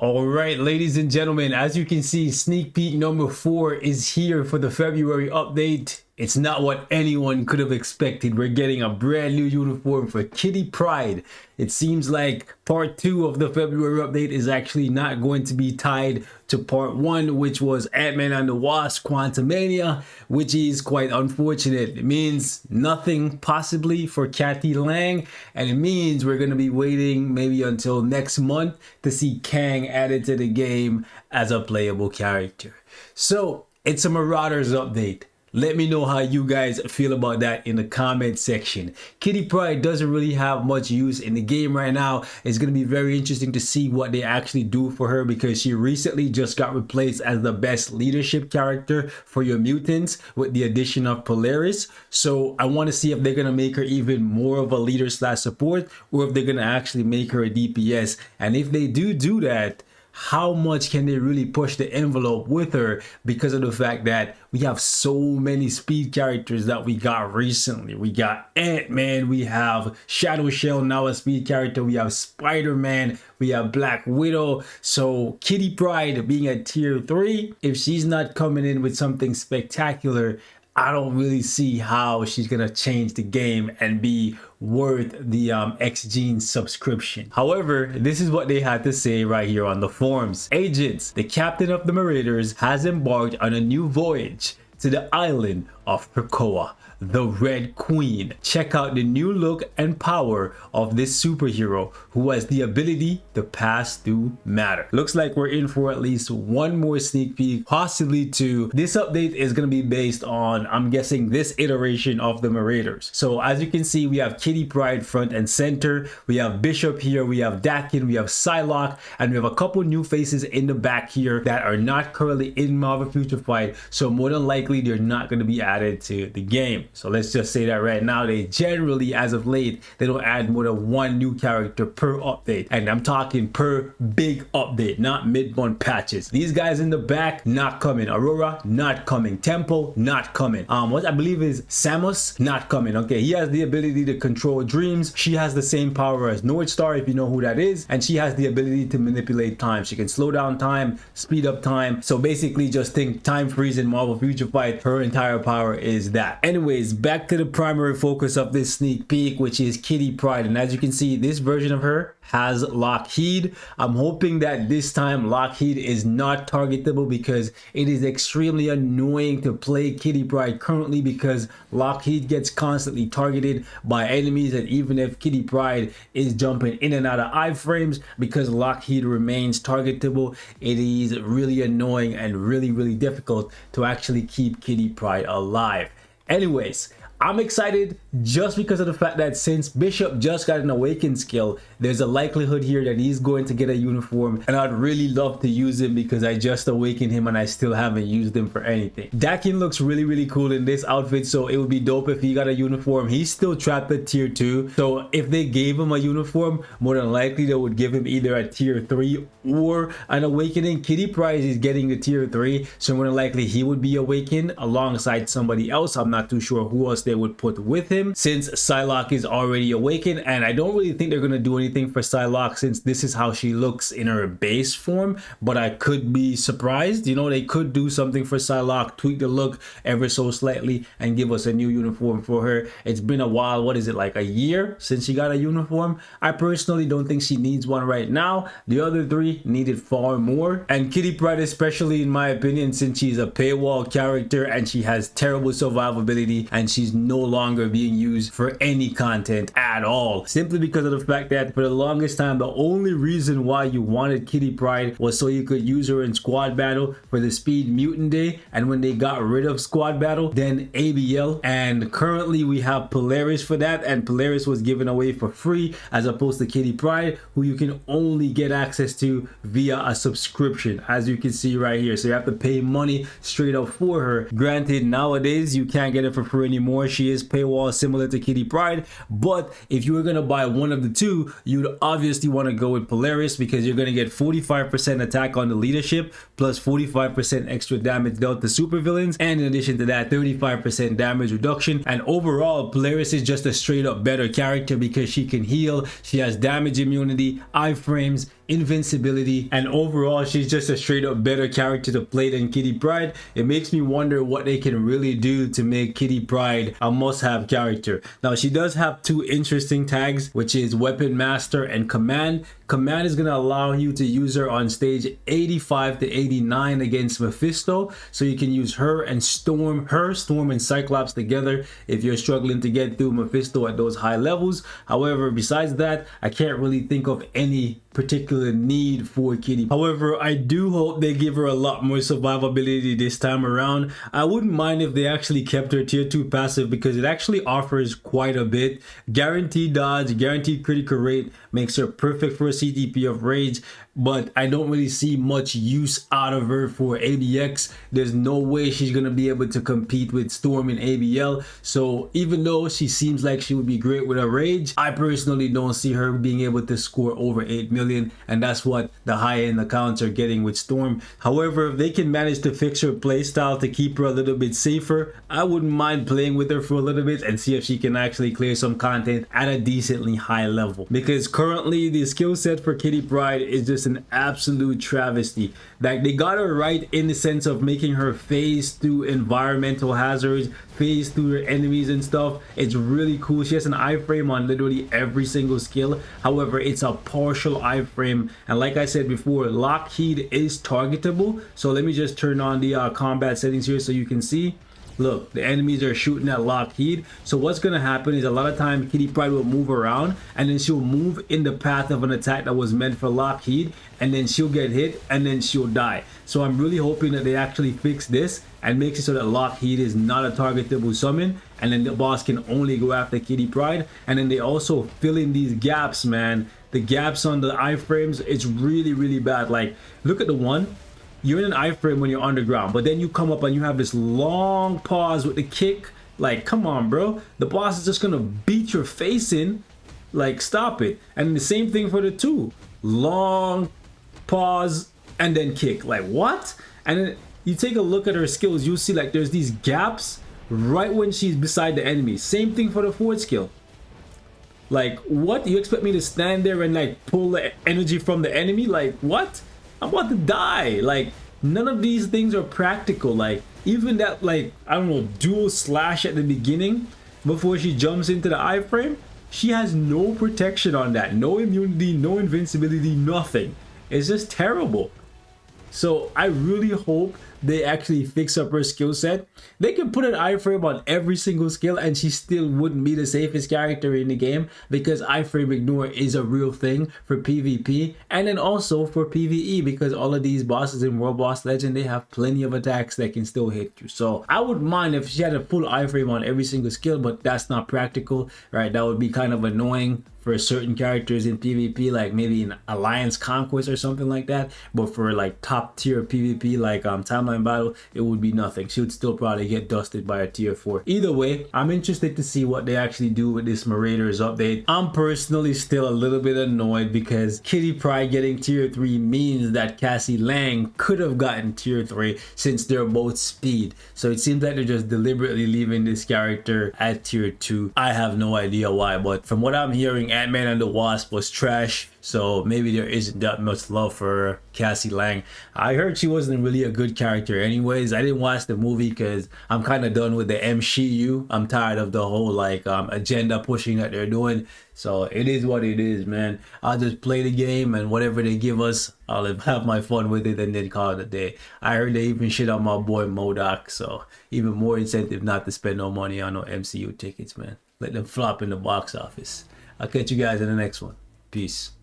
All right, ladies and gentlemen, as you can see, sneak peek number 4 is here for the February update. It's not what anyone could have expected. We're getting a brand new uniform for Kitty Pryde. It seems like part 2 of the February update is actually not going to be tied to part 1, which was Ant-Man and the Wasp Quantumania, which is quite unfortunate. It means nothing possibly for Cathy Lang, and it means we're going to be waiting maybe until next month to see Kang added to the game as a playable character. So it's a Marauders update. Let me know how you guys feel about that in the comment section. Kitty Pryde doesn't really have much use in the game right now. It's going to be very interesting to see what they actually do for her, because she recently just got replaced as the best leadership character for your mutants with the addition of Polaris. So I want to see if they're going to make her even more of a leader slash support, or if they're going to actually make her a DPS. And if they do that, how much can they really push the envelope with her, because of the fact that we have so many speed characters that we got recently. We got Ant-Man, we have Shadow Shell, now a speed character, we have Spider-Man, we have Black Widow. So Kitty Pryde being at tier 3, if she's not coming in with something spectacular, I don't really see how she's gonna change the game and be worth the X-Gene subscription. However, this is what they had to say right here on the forums. Agents, the captain of the Marauders has embarked on a new voyage to the island of Krakoa, the Red Queen. Check out the new look and power of this superhero who has the ability to pass through matter. Looks like we're in for at least one more sneak peek, possibly 2. This update is going to be based on, I'm guessing, this iteration of the Marauders. So as you can see, we have Kitty Pryde front and center. We have Bishop here, we have Dakin, we have Psylocke, and we have a couple new faces in the back here that are not currently in Marvel Future Fight. So more than likely, they're not going to be added to the game. So let's just say that right now, they generally, as of late, they don't add more than 1 new character per update. And I'm talking per big update, not mid-month patches. These guys in the back, not coming. Aurora, not coming. Tempo, not coming. What I believe is Samus, not coming. Okay, he has the ability to control dreams. She has the same power as Northstar, if you know who that is. And she has the ability to manipulate time. She can slow down time, speed up time. So basically, just think time freeze in Marvel Future Fight. Her entire power is that. Anyways, back to the primary focus of this sneak peek, which is Kitty Pryde. And as you can see, this version of her has Lockheed. I'm hoping that this time Lockheed is not targetable, because it is extremely annoying to play Kitty Pryde currently, because Lockheed gets constantly targeted by enemies. And even if Kitty Pryde is jumping in and out of iframes, because Lockheed remains targetable, it is really annoying and really difficult to actually keep Kitty Pryde alive. Anyways, I'm excited just because of the fact that since Bishop just got an Awaken skill, there's a likelihood here that he's going to get a uniform, and I'd really love to use him because I just awakened him and I still haven't used him for anything. Dakin looks really cool in this outfit, so it would be dope if he got a uniform. He's still trapped at tier 2, so if they gave him a uniform, more than likely they would give him either a tier 3 or an awakening. Kitty Pryde is getting the tier 3, so more than likely he would be awakened alongside somebody else. I'm not too sure who else they would put with him, since Psylocke is already awakened. And I don't really think they're going to do anything for Psylocke, since this is how she looks in her base form, but I could be surprised. You know, they could do something for Psylocke, tweak the look ever so slightly and give us a new uniform for her. It's been a while, what is it, like a year since she got a uniform? I personally don't think she needs one right now. The other 3 needed far more, and Kitty Pryde especially, in my opinion, since she's a paywall character and she has terrible survivability and she's no longer being used for any content at all, simply because of the fact that for the longest time, the only reason why you wanted Kitty Pryde was so you could use her in squad battle for the speed mutant day. And when they got rid of squad battle, then ABL, and currently we have Polaris for that, and Polaris was given away for free, as opposed to Kitty Pryde, who you can only get access to via a subscription, as you can see right here. So you have to pay money straight up for her. Granted, nowadays you can't get it for free anymore. She is paywall similar to Kitty Pryde, but if you were gonna buy one of the 2, you'd obviously want to go with Polaris, because you're gonna get 45% attack on the leadership plus 45% extra damage dealt to supervillains, and in addition to that, 35% damage reduction. And overall, Polaris is just a straight up better character because she can heal, she has damage immunity, iframes, invincibility, and overall she's just a straight up better character to play than Kitty Pryde. It makes me wonder what they can really do to make Kitty Pryde a must-have character. Now she does have two interesting tags, which is Weapon Master and Command. Command is going to allow you to use her on stage 85 to 89 against Mephisto, so you can use her and Storm and Cyclops together if you're struggling to get through Mephisto at those high levels. However, besides that, I can't really think of any particular need for Kitty. However, I do hope they give her a lot more survivability this time around. I wouldn't mind if they actually kept her tier 2 passive, because it actually offers quite a bit. Guaranteed dodge, guaranteed critical rate, makes her perfect for a CTP of Rage, but I don't really see much use out of her for ABX. There's no way she's gonna be able to compete with Storm in ABL. So even though she seems like she would be great with a Rage, I personally don't see her being able to score over 8 million, and that's what the high-end accounts are getting with Storm. However, if they can manage to fix her playstyle to keep her a little bit safer, I wouldn't mind playing with her for a little bit and see if she can actually clear some content at a decently high level, because currently the skill set for Kitty Pryde is just an absolute travesty. Like, they got her right in the sense of making her phase through environmental hazards, phase through her enemies and stuff. It's really cool. She has an iframe on literally every single skill. However, it's a partial iframe, and like I said before, Lockheed is targetable. So let me just turn on the combat settings here so you can see. Look, the enemies are shooting at Lockheed. So what's going to happen is a lot of time Kitty Pryde will move around, and then she'll move in the path of an attack that was meant for Lockheed, and then she'll get hit, and then she'll die. So I'm really hoping that they actually fix this and makes it so that Lockheed is not a targetable summon, and then the boss can only go after Kitty Pryde. And then they also fill in these gaps, man. The gaps on the iframes, it's really, really bad. Like, look at the one. You're in an iframe when you're underground, but then you come up and you have this long pause with the kick. Like, come on, bro. The boss is just gonna beat your face in. Like, stop it. And the same thing for the two. Long pause and then kick. Like, what? And then you take a look at her skills, you'll see like there's these gaps right when she's beside the enemy. Same thing for the fourth skill. Like, what? You expect me to stand there and like pull the energy from the enemy? Like, what? I'm about to die. Like, none of these things are practical. Like, even that, like, I don't know, dual slash at the beginning before she jumps into the iframe, she has no protection on that. No immunity, no invincibility, nothing. It's just terrible. So I really hope they actually fix up her skill set. They can put an iframe on every single skill and she still wouldn't be the safest character in the game, because iframe ignore is a real thing for PvP and then also for PvE, because all of these bosses in World Boss Legend, they have plenty of attacks that can still hit you. So I wouldn't mind if she had a full iframe on every single skill, but that's not practical, right? That would be kind of annoying for certain characters in PvP, like maybe in Alliance Conquest or something like that. But for like top tier PvP, like Timeline Battle, it would be nothing. She would still probably get dusted by a tier 4. Either way, I'm interested to see what they actually do with this Marauders update. I'm personally still a little bit annoyed because Kitty Pryde getting tier 3 means that Cassie Lang could have gotten tier 3 since they're both speed. So it seems like they're just deliberately leaving this character at tier 2. I have no idea why, but from what I'm hearing, Ant-Man and the Wasp was trash, so maybe there isn't that much love for Cassie Lang. I heard she wasn't really a good character anyways. I didn't watch the movie because I'm kind of done with the MCU. I'm tired of the whole like agenda pushing that they're doing. So it is what it is, man. I'll just play the game, and whatever they give us, I'll have my fun with it and then call it a day. I heard they even shit on my boy MODOK, so even more incentive not to spend no money on no MCU tickets, man. Let them flop in the box office. I'll catch you guys in the next one. Peace.